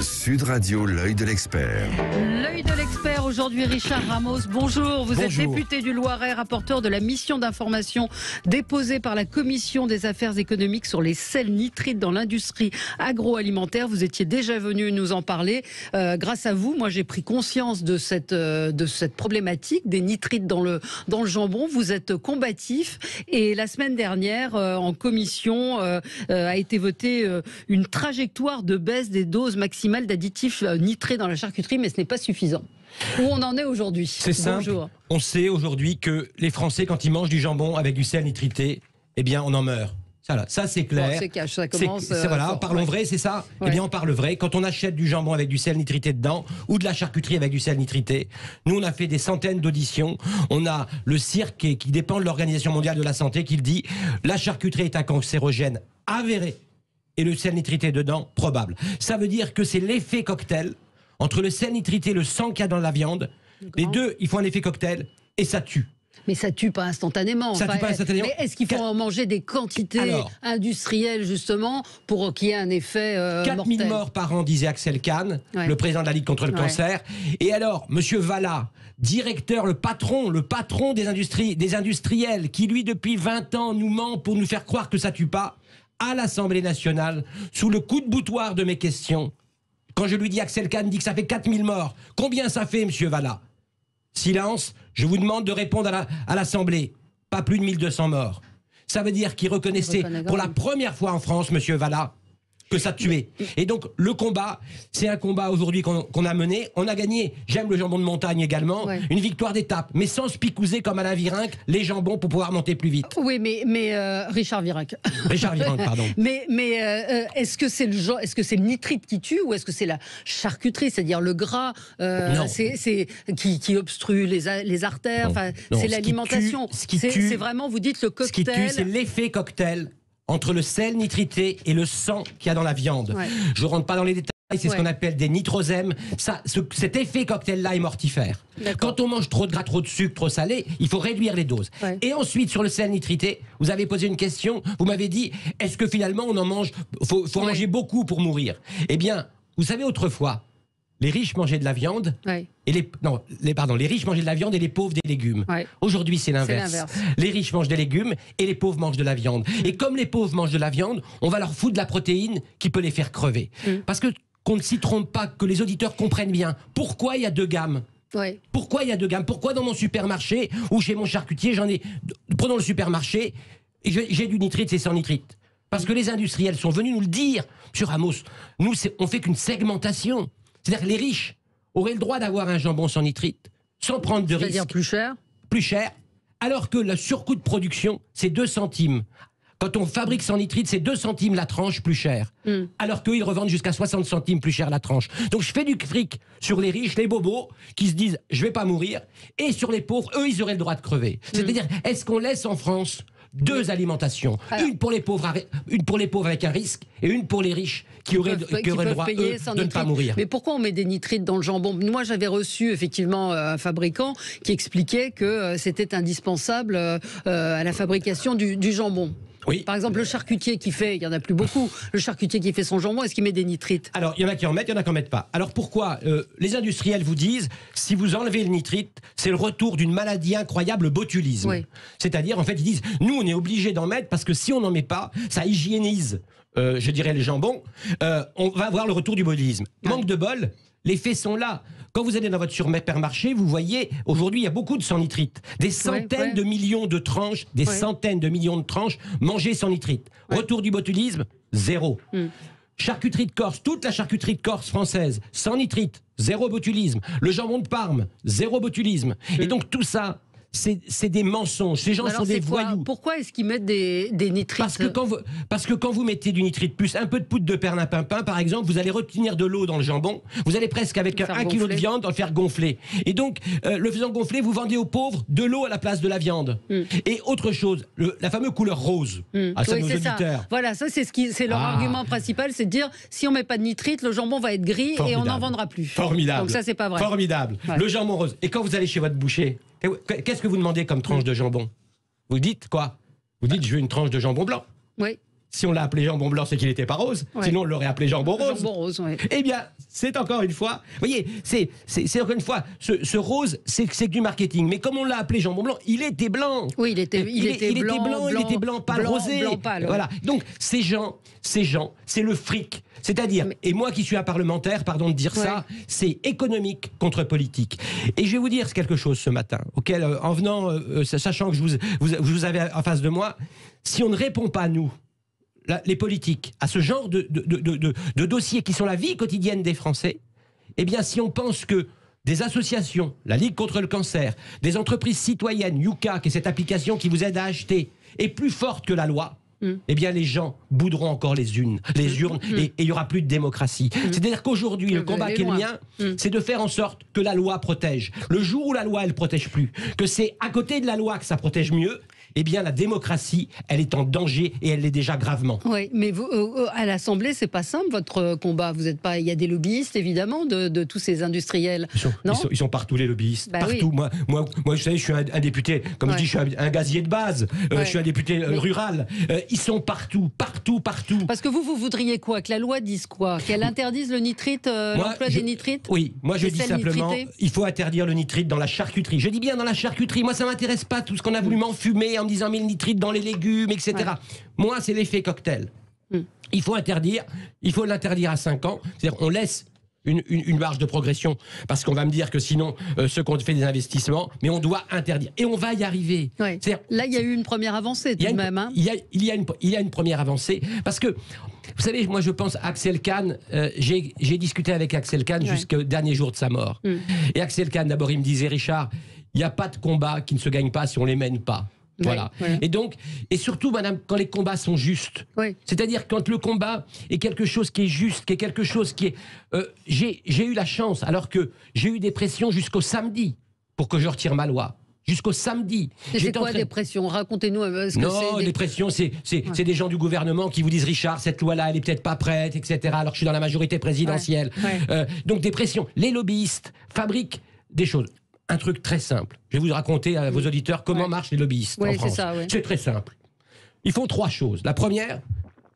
Sud Radio, l'œil de l'expert. L'œil de l'expert, aujourd'hui Richard Ramos. Bonjour, vous êtes député du Loiret, rapporteur de la mission d'information déposée par la Commission des affaires économiques sur les sels nitrites dans l'industrie agroalimentaire. Vous étiez déjà venu nous en parler. Grâce à vous, moi j'ai pris conscience de cette problématique des nitrites dans le jambon. Vous êtes combatif et la semaine dernière, en commission, a été votée une trajectoire de baisse des doses maximales d'additifs nitrés dans la charcuterie, mais ce n'est pas suffisant. Où on en est aujourd'hui? C'est simple. On sait aujourd'hui que les Français, quand ils mangent du jambon avec du sel nitrité, eh bien, on en meurt. Ça c'est clair. Bon, c'est cash, ça commence. Voilà, parlons vrai, c'est ça. Ouais. Eh bien, on parle vrai. Quand on achète du jambon avec du sel nitrité dedans, ou de la charcuterie avec du sel nitrité, nous on a fait des centaines d'auditions. On a le CIRC qui dépend de l'Organisation mondiale de la santé qui le dit. La charcuterie est un cancérogène avéré. Et le sel nitrité dedans, probable. Ça veut dire que c'est l'effet cocktail entre le sel nitrité et le sang qu'il y a dans la viande. Les deux, ils font un effet cocktail et ça tue. Mais ça tue pas instantanément. Ça tue pas instantanément. Mais est-ce qu'il faut en manger des quantités industrielles, justement, pour qu'il y ait un effet 4000 morts par an, disait Axel Kahn, le président de la Ligue contre le cancer. Et alors, Monsieur Vallat, directeur, le patron des industriels, qui lui, depuis 20 ans, nous ment pour nous faire croire que ça tue pas, à l'Assemblée nationale, sous le coup de boutoir de mes questions, quand je lui dis, Axel Kahn dit que ça fait 4000 morts. Combien ça fait, monsieur Vallat? Silence, je vous demande de répondre à l'Assemblée. Pas plus de 1200 morts. Ça veut dire qu'il reconnaissait pour la première fois en France, monsieur Vallat, que ça tuait. Et donc, le combat, c'est un combat aujourd'hui qu'on a mené. On a gagné, j'aime le jambon de montagne également, une victoire d'étape, mais sans se picouser comme Alain Virenque les jambons pour pouvoir monter plus vite. Oui, mais Richard Virenque. Richard Virenque, pardon. Mais est-ce que c'est le nitrite qui tue ou est-ce que c'est la charcuterie, c'est-à-dire le gras qui obstrue les artères? C'est l'alimentation. C'est vraiment, vous dites, le cocktail. Ce qui tue, c'est l'effet cocktail entre le sel nitrité et le sang qu'il y a dans la viande. Je ne rentre pas dans les détails, c'est ce qu'on appelle des nitrosèmes. Cet effet cocktail-là est mortifère. Quand on mange trop de gras, trop de sucre, trop salé, il faut réduire les doses. Et ensuite, sur le sel nitrité, vous avez posé une question, vous m'avez dit, est-ce que finalement on en mange, faut en manger beaucoup pour mourir? Eh bien, vous savez, autrefois, les riches mangeaient de la viande, et les riches mangeaient de la viande et les pauvres des légumes. Aujourd'hui, c'est l'inverse. Les riches mangent des légumes et les pauvres mangent de la viande. Et comme les pauvres mangent de la viande, on va leur foutre de la protéine qui peut les faire crever. Parce que qu'on ne s'y trompe pas, que les auditeurs comprennent bien. Pourquoi il y a deux gammes? Pourquoi il y a deux gammes? Pourquoi dans mon supermarché ou chez mon charcutier, prenons le supermarché, j'ai du nitrite, c'est sans nitrite? Parce que les industriels sont venus nous le dire. Monsieur Ramos, nous, on fait qu'une segmentation. C'est-à-dire que les riches auraient le droit d'avoir un jambon sans nitrite, sans prendre de risque. C'est-à-dire plus cher? Plus cher, alors que le surcoût de production, c'est 2 centimes. Quand on fabrique sans nitrite, c'est 2 centimes la tranche plus cher. Alors qu'eux, ils revendent jusqu'à 60 centimes plus cher la tranche. Donc je fais du fric sur les riches, les bobos, qui se disent « je vais pas mourir », et sur les pauvres, eux, ils auraient le droit de crever. C'est-à-dire, est-ce qu'on laisse en France deux alimentations, une pour les pauvres avec un risque et une pour les riches qui auraient le droit de ne pas mourir. Mais pourquoi on met des nitrites dans le jambon? Moi, j'avais reçu effectivement un fabricant qui expliquait que c'était indispensable à la fabrication du jambon. Oui. Par exemple, le charcutier qui fait, il y en a plus beaucoup, le charcutier qui fait son jambon, est-ce qu'il met des nitrites? Alors, il y en a qui en mettent, il y en a qui en mettent pas. Alors pourquoi les industriels vous disent, si vous enlevez le nitrite, c'est le retour d'une maladie incroyable, le botulisme. C'est-à-dire, en fait, ils disent, nous, on est obligé d'en mettre parce que si on n'en met pas, ça hygiénise, je dirais, les jambons. On va avoir le retour du botulisme. Manque de bol, les faits sont là. Quand vous allez dans votre supermarché, vous voyez, aujourd'hui, il y a beaucoup de sans nitrite. Des centaines de millions de tranches, centaines de millions de tranches mangées sans nitrite. Retour du botulisme, 0. Charcuterie de Corse, toute la charcuterie de Corse française, sans nitrite, 0 botulisme. Le jambon de Parme, 0 botulisme. Et donc tout ça, c'est des mensonges. Ces gens sont des voyous. Pourquoi est-ce qu'ils mettent des nitrites? Parce que quand vous mettez du nitrite plus un peu de poudre de perlimpinpin, par exemple, vous allez retenir de l'eau dans le jambon. Vous allez presque, avec 1 kilo de viande, en faire gonfler. Et donc, le faisant gonfler, vous vendez aux pauvres de l'eau à la place de la viande. Et autre chose, la fameuse couleur rose. À nos auditeurs. Voilà, ça c'est leur argument principal, c'est de dire, si on met pas de nitrite, le jambon va être gris et on n'en vendra plus. Formidable. Donc ça, c'est pas vrai. Formidable. Le jambon rose. Et quand vous allez chez votre boucher, qu'est-ce que vous demandez comme tranche de jambon? Vous dites quoi? Vous dites, je veux une tranche de jambon blanc. si on l'a appelé jambon blanc, c'est qu'il n'était pas rose. Ouais. Sinon, on l'aurait appelé jambon rose. Jambon rose, ouais. Eh bien, c'est encore une fois... Vous voyez, c'est encore une fois... Ce rose, c'est du marketing. Mais comme on l'a appelé jambon blanc, il était blanc. Oui, il était blanc pâle rosé. Blanc pâle, voilà. Donc, ces gens, c'est le fric. C'est-à-dire, et moi qui suis un parlementaire, pardon de dire ça, c'est économique contre politique. Et je vais vous dire quelque chose ce matin, auquel, en venant, sachant que je vous avais en face de moi, si on ne répond pas, nous, les politiques, à ce genre de dossiers qui sont la vie quotidienne des Français, eh bien, si on pense que des associations, la Ligue contre le cancer, des entreprises citoyennes, Yuka, qui est cette application qui vous aide à acheter, est plus forte que la loi, eh bien, les gens bouderont encore les urnes et il n'y aura plus de démocratie. C'est-à-dire qu'aujourd'hui, le combat qui est le mien, c'est de faire en sorte que la loi protège. Le jour où la loi, elle ne protège plus, que c'est à côté de la loi que ça protège mieux, eh bien, la démocratie, elle est en danger et elle l'est déjà gravement. Oui, mais vous, à l'Assemblée, c'est pas simple, votre combat. Vous êtes pas... Il y a des lobbyistes, évidemment, de tous ces industriels. Ils sont partout, les lobbyistes. Bah, partout. Oui. Moi, vous savez, je suis un député, comme je dis, je suis un gazier de base. Je suis un député rural. Ils sont partout. Parce que vous voudriez quoi? Que la loi dise quoi? Qu'elle interdise le nitrite, l'emploi des nitrites? Oui, moi je dis simplement, il faut interdire le nitrite dans la charcuterie. Je dis bien dans la charcuterie. Moi, ça m'intéresse pas tout ce qu'on a voulu m'enfumer en me disant 1000 nitrites dans les légumes, etc. Ouais. Moi, c'est l'effet cocktail. Il faut l'interdire à 5 ans. C'est-à-dire, on laisse une marge de progression, parce qu'on va me dire que sinon, ceux qui ont fait des investissements, mais on doit interdire. Et on va y arriver. Ouais. Là, il y a eu une première avancée, tout de même. Hein. Il y a une première avancée, parce que, vous savez, moi, je pense à Axel Kahn. J'ai discuté avec Axel Kahn jusqu'au dernier jour de sa mort. Et Axel Kahn, d'abord, il me disait, Richard, il n'y a pas de combat qui ne se gagne pas si on ne les mène pas. Voilà. Oui. Et donc, et surtout, madame, quand les combats sont justes, c'est-à-dire quand le combat est quelque chose qui est juste, qui est quelque chose qui est... j'ai eu la chance, alors que j'ai eu des pressions jusqu'au samedi pour que je retire ma loi. Jusqu'au samedi. C'est quoi des pressions? Racontez-nous. Non, les pressions, c'est des gens du gouvernement qui vous disent, Richard, cette loi-là, elle est peut-être pas prête, etc. Alors que je suis dans la majorité présidentielle. Donc des pressions. Les lobbyistes fabriquent des choses. Un truc très simple. Je vais vous raconter à vos auditeurs comment marchent les lobbyistes en France. C'est très simple. Ils font 3 choses. La première,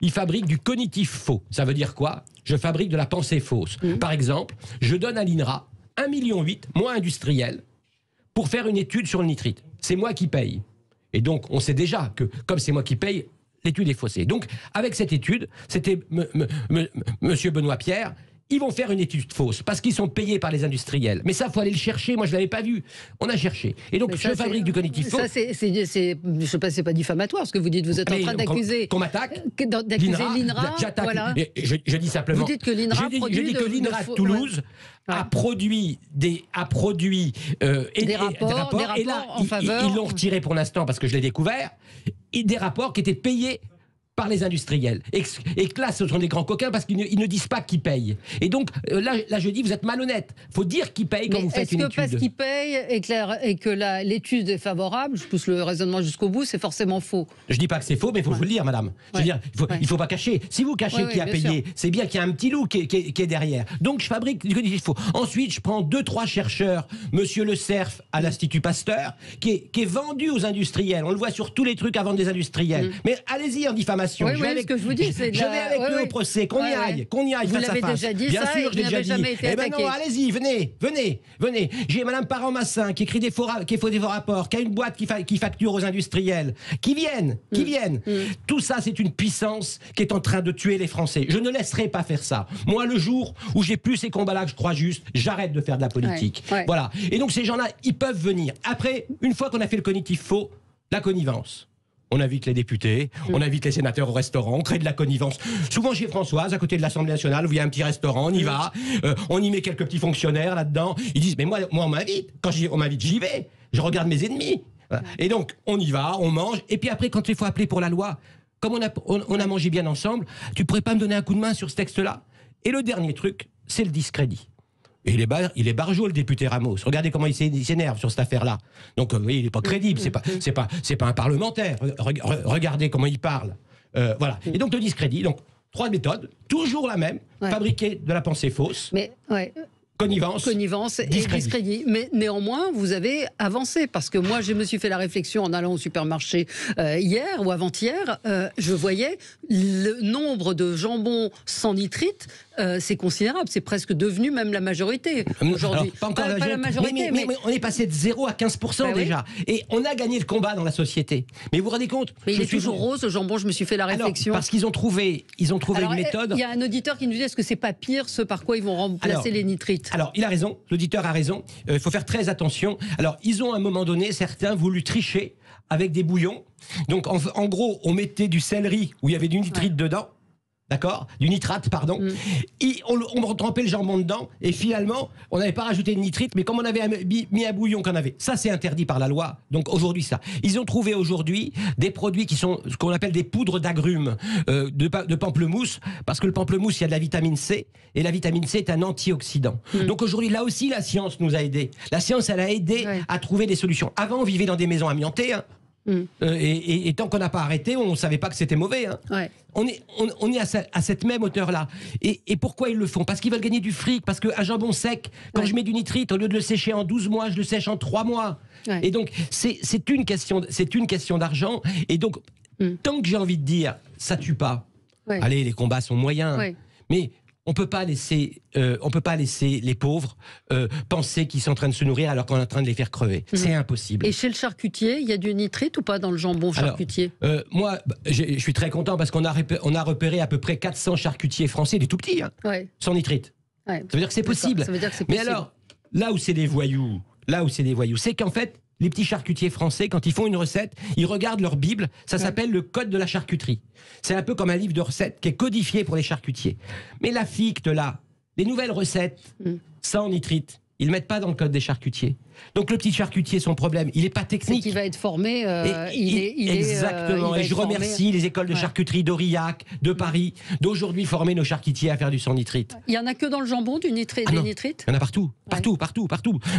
ils fabriquent du cognitif faux. Ça veut dire quoi? Je fabrique de la pensée fausse. Par exemple, je donne à l'INRA 1,8 million, moi industriel, pour faire une étude sur le nitrite. C'est moi qui paye. Et donc, on sait déjà que, comme c'est moi qui paye, l'étude est faussée. Donc, avec cette étude, c'était monsieur Benoît Pierre. Ils vont faire une étude fausse parce qu'ils sont payés par les industriels. Mais ça, il faut aller le chercher. Moi, je ne l'avais pas vu. On a cherché. Et donc, je fabrique du cognitif faux. Ça, je ne sais pas, c'est pas diffamatoire ce que vous dites. Vous êtes en train d'accuser. Qu'on m'attaque. D'accuser l'INRA. J'attaque. Voilà. Je dis simplement. Vous dites que l'INRA je dis que l'INRA de Toulouse a produit des rapports et là, en faveur. Ils l'ont retiré pour l'instant parce que je l'ai découvert. Et des rapports qui étaient payés par les industriels. Et que là, ce sont des grands coquins parce qu'ils ne disent pas qui paye. Et donc, là, je dis, vous êtes malhonnête. Il faut dire qui paye quand vous faites une étude. Est-ce que parce qu'ils payent et que l'étude est favorable, je pousse le raisonnement jusqu'au bout, c'est forcément faux? Je ne dis pas que c'est faux, mais il faut vous le dire, madame. Je veux dire, il ne faut pas cacher. Si vous cachez qui a payé, c'est bien qu'il y a un petit loup qui est derrière. Donc, je fabrique du cognitif faux. Ensuite, je prends 2-3 chercheurs, monsieur Le Cerf à l'Institut Pasteur, qui est vendu aux industriels. On le voit sur tous les trucs à vendre des industriels. Mais allez-y en diffamation. Oui, ce que je vous dis, c'est je vais avec eux au procès, qu'on y aille Vous l'avez déjà dit, bien sûr, je l'ai déjà dit. Jamais été eh ben non, allez-y, venez. J'ai Madame Parent-Massin qui écrit des faux rapports, qui a une boîte qui facture aux industriels, qui viennent. Tout ça, c'est une puissance qui est en train de tuer les Français. Je ne laisserai pas faire ça. Moi, le jour où j'ai plus ces combats-là que je crois juste, j'arrête de faire de la politique. Voilà. Et donc ces gens-là, ils peuvent venir. Après, une fois qu'on a fait le cognitif faux, la connivence. On invite les députés, on invite les sénateurs au restaurant, on crée de la connivence. Souvent chez Françoise, à côté de l'Assemblée nationale, où il y a un petit restaurant, on y va, on y met quelques petits fonctionnaires là-dedans. Ils disent, mais moi on m'invite. Quand on m'invite, j'y vais. Je regarde mes ennemis. Voilà. Et donc, on y va, on mange. Et puis après, quand il faut appeler pour la loi, comme on a mangé bien ensemble, tu pourrais pas me donner un coup de main sur ce texte-là? Et le dernier truc, c'est le discrédit. Et il est barjot, le député Ramos. Regardez comment il s'énerve sur cette affaire-là. Donc, oui, il n'est pas crédible. C'est pas un parlementaire. Regardez comment il parle. Voilà. Et donc, le discrédit. Donc, 3 méthodes, toujours la même. Fabriquer de la pensée fausse. Mais, Connivence et discrédit. Mais néanmoins, vous avez avancé. Parce que moi, je me suis fait la réflexion en allant au supermarché hier ou avant-hier. Je voyais le nombre de jambons sans nitrite, c'est considérable. C'est presque devenu même la majorité aujourd'hui. Pas encore pas la majorité, mais on est passé de 0 à 15% déjà. Oui. Et on a gagné le combat dans la société. Mais vous vous rendez compte? Mais il est toujours rose, le jambon, je me suis fait la réflexion. Parce qu'ils ont trouvé une méthode. Il y a un auditeur qui nous dit, est-ce que c'est pas pire ce par quoi ils vont remplacer les nitrites? Alors, il a raison, l'auditeur a raison, il faut faire très attention. Alors, ils ont à un moment donné, certains, voulu tricher avec des bouillons. Donc, en gros, on mettait du céleri où il y avait du nitrite dedans. D'accord, du nitrate, pardon. On trempait le jambon dedans et finalement, on n'avait pas rajouté de nitrite, mais comme on avait mis un bouillon qu'on avait, ça c'est interdit par la loi. Donc aujourd'hui ça. Ils ont trouvé aujourd'hui des produits qui sont ce qu'on appelle des poudres d'agrumes de pamplemousse, parce que le pamplemousse il y a de la vitamine C et la vitamine C est un antioxydant. Donc aujourd'hui là aussi la science nous a aidés. La science elle a aidé à trouver des solutions. Avant on vivait dans des maisons amiantées. Hein. Et tant qu'on n'a pas arrêté, on ne savait pas que c'était mauvais. Hein. Ouais. On est à cette même hauteur-là. Et pourquoi ils le font? Parce qu'ils veulent gagner du fric. Parce qu'un jambon sec, quand je mets du nitrite, au lieu de le sécher en 12 mois, je le sèche en 3 mois. Ouais. Et donc, c'est une question d'argent. Et donc, tant que j'ai envie de dire, ça tue pas. Ouais. Allez, les combats sont moyens. Ouais. Mais on peut pas laisser les pauvres penser qu'ils sont en train de se nourrir alors qu'on est en train de les faire crever. C'est impossible. Et chez le charcutier, il y a du nitrite ou pas dans le jambon charcutier? Moi, je suis très content parce qu'on a repéré à peu près 400 charcutiers français, des tout petits, hein, sans nitrite. Ouais. Ça veut dire que c'est possible. Ça veut dire que c'est possible. Mais alors, là où c'est des voyous, c'est qu'en fait, les petits charcutiers français, quand ils font une recette, ils regardent leur Bible, ça s'appelle le code de la charcuterie. C'est un peu comme un livre de recettes qui est codifié pour les charcutiers. Mais la ficte, là, les nouvelles recettes sans nitrite, ils ne mettent pas dans le code des charcutiers. Donc le petit charcutier, son problème, il n'est pas technique. C'est qu'il va être formé. Exactement. Et je remercie les écoles de charcuterie d'Aurillac, de Paris, d'aujourd'hui former nos charcutiers à faire du sans nitrite. Il n'y en a que dans le jambon, des nitrites? Il y en a partout. Partout.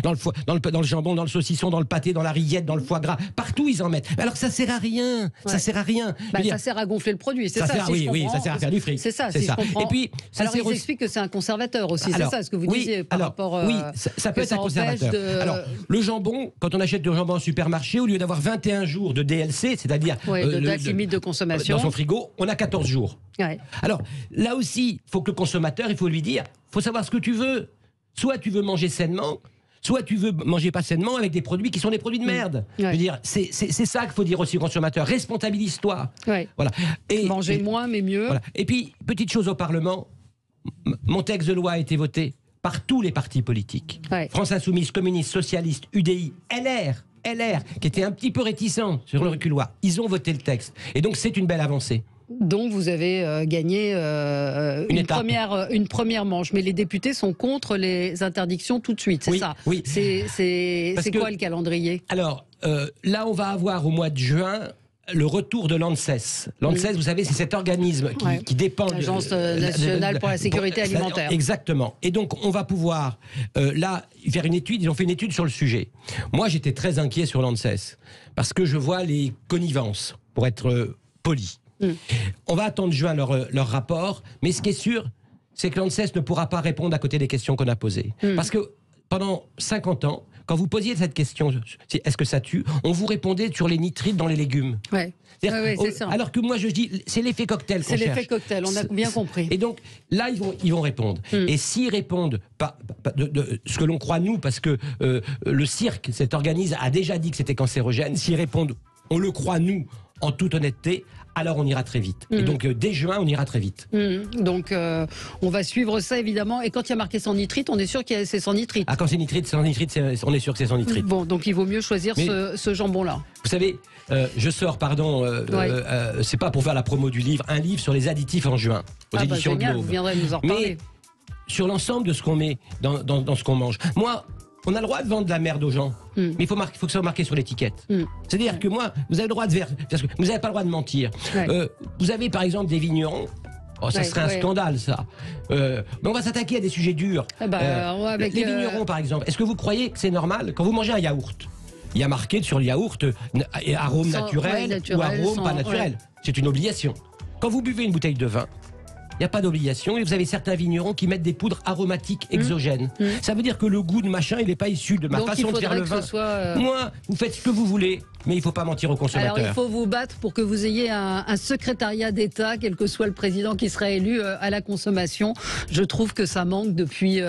Dans le jambon, dans le saucisson, dans le pâté, dans la rillette, dans le foie gras. Partout, ils en mettent. Alors que ça sert à rien. Ça sert à rien. Ça sert à gonfler le produit, c'est ça? Oui, ça sert à faire du fric. C'est ça, si je comprends. Et puis, alors, ils expliquent que c'est un conservateur aussi, c'est ça ce que vous disiez par rapport... Oui, ça peut être un conservateur. Alors, le jambon, quand on achète du jambon en supermarché, au lieu d'avoir 21 jours de DLC, c'est-à-dire de date limite de consommation dans son frigo, on a 14 jours. Ouais. Alors, là aussi, il faut que le consommateur, il faut lui dire, il faut savoir ce que tu veux. Soit tu veux manger sainement, soit tu veux manger pas sainement avec des produits qui sont des produits de merde. Ouais. Je veux dire, c'est ça qu'il faut dire aussi au consommateur. Responsabilise-toi. Ouais. Voilà. Manger moins, mais mieux. Voilà. Et puis, petite chose au Parlement, mon texte de loi a été voté par tous les partis politiques. Ouais. France Insoumise, communiste, socialiste, UDI, LR, qui étaient un petit peu réticents sur le reculoir. Ils ont voté le texte. Et donc, c'est une belle avancée. Donc, vous avez gagné une première manche. Mais les députés sont contre les interdictions tout de suite, c'est ça? Oui. C'est quoi le calendrier? Alors, là, on va avoir au mois de juin le retour de l'ANSES. L'ANSES, vous savez, c'est cet organisme qui dépend de l'Agence nationale pour la sécurité alimentaire. Exactement. Et donc, on va pouvoir, là, faire une étude. Ils ont fait une étude sur le sujet. Moi, j'étais très inquiet sur l'ANSES parce que je vois les connivences, pour être poli. On va attendre juin leur rapport, mais ce qui est sûr, c'est que l'ANSES ne pourra pas répondre à côté des questions qu'on a posées. Parce que pendant 50 ans, quand vous posiez cette question, est-ce que ça tue, on vous répondait sur les nitrites dans les légumes. Ouais. C'est ça. Alors que moi je dis, c'est l'effet cocktail qu'on cherche. C'est l'effet cocktail, on a bien compris. Et donc là, ils vont répondre. Et s'ils répondent pas de ce que l'on croit nous, parce que le cirque, cet organisme, a déjà dit que c'était cancérogène, s'ils répondent, on le croit nous, en toute honnêteté, alors on ira très vite. Et donc, dès juin, on ira très vite. Donc, on va suivre ça, évidemment. Et quand il y a marqué sans nitrite, on est sûr que c'est sans nitrite. Ah, quand c'est nitrite, on est sûr que c'est sans nitrite. Bon, donc il vaut mieux choisir ce jambon-là. Vous savez, je sors, c'est pas pour faire la promo du livre, un livre sur les additifs en juin, aux éditions génial, Globe. Vous viendrez nous en reparler. Mais sur l'ensemble de ce qu'on met dans ce qu'on mange. Moi, on a le droit de vendre de la merde aux gens, mais il faut que ça soit marqué sur l'étiquette. C'est-à-dire que moi, vous avez le droit parce que vous n'avez pas le droit de mentir. Vous avez par exemple des vignerons. Oh, ça serait un scandale, ça. Mais on va s'attaquer à des sujets durs. Les vignerons, par exemple. Est-ce que vous croyez que c'est normal quand vous mangez un yaourt? Il y a marqué sur le yaourt arôme naturel ou arôme pas naturel. C'est une obligation. Quand vous buvez une bouteille de vin, il n'y a pas d'obligation. Et vous avez certains vignerons qui mettent des poudres aromatiques exogènes. Ça veut dire que le goût de machin, il n'est pas issu de ma façon de faire le vin. Moi, vous faites ce que vous voulez, mais il ne faut pas mentir aux consommateurs. Alors il faut vous battre pour que vous ayez un secrétariat d'État, quel que soit le président qui sera élu, à la consommation. Je trouve que ça manque depuis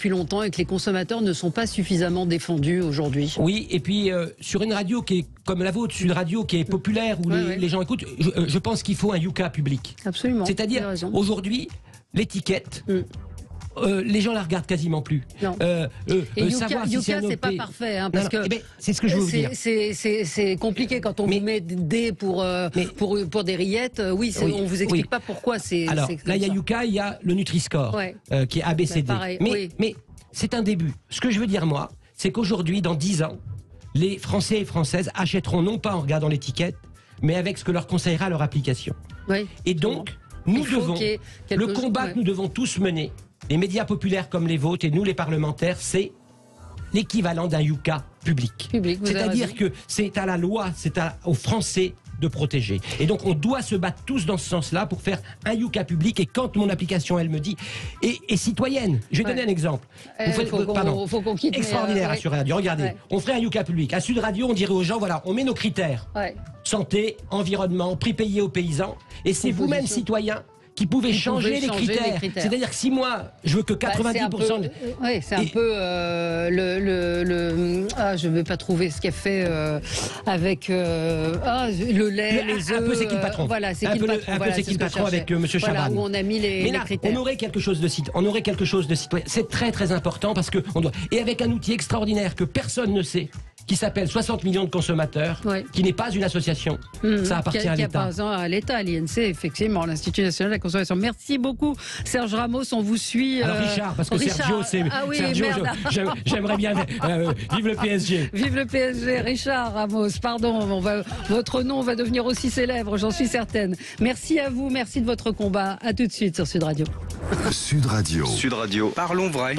longtemps et que les consommateurs ne sont pas suffisamment défendus aujourd'hui. Oui, et puis sur une radio qui est comme la vôtre, une radio qui est populaire, où les gens écoutent, je pense qu'il faut un Yucca public. Absolument. C'est-à-dire, aujourd'hui, l'étiquette... les gens la regardent quasiment plus. Non. Et savoir Yucca, si c'est pas parfait, hein, parce que c'est ce que je veux vous dire. C'est compliqué quand on vous met des pour des rillettes. On vous explique pas pourquoi c'est. Alors là, il y a Yucca, il y a le Nutri-Score qui est ABCD. Pareil, mais c'est un début. Ce que je veux dire moi, c'est qu'aujourd'hui, dans 10 ans, les Français et Françaises achèteront non pas en regardant l'étiquette, mais avec ce que leur conseillera leur application. Et donc, nous devons le combat que nous devons tous mener. Les médias populaires comme les vôtres et nous les parlementaires, c'est l'équivalent d'un Yucca public. C'est-à-dire que c'est à la loi, c'est aux Français de protéger. Et donc on doit se battre tous dans ce sens-là pour faire un Yucca public. Et quand mon application, elle me dit, et citoyenne, je vais donner un exemple. Faut qu'on quitte. Extraordinaire à Sud Radio. Regardez, on ferait un Yucca public. À Sud Radio, on dirait aux gens, voilà, on met nos critères. Santé, environnement, prix payé aux paysans. Et c'est vous-même, citoyens, qui pouvaient changer les critères. C'est-à-dire que si moi, je veux que 90%... c'est un peu je ne vais pas trouver ce qu'a fait avec le lait, les œufs... Un peu c'est qui le patron. Voilà, c'est qui le patron. Un peu c'est qui le patron avec M. Chaban. Où on a mis les critères. On aurait quelque chose de citoyen. C'est très très important parce que on doit... Et avec un outil extraordinaire que personne ne sait, qui s'appelle 60 millions de consommateurs, qui n'est pas une association. Ça appartient à l'État. À l'État, l'INC, effectivement, l'Institut national de la consommation. Merci beaucoup, Serge Ramos. On vous suit. Alors Richard, parce que Sergio, c'est... Sergio, j'aimerais bien... vive le PSG. Vive le PSG, Richard Ramos. Pardon, votre nom va devenir aussi célèbre, j'en suis certaine. Merci à vous, merci de votre combat. À tout de suite sur Sud Radio. Sud Radio. Sud Radio. Parlons vrai.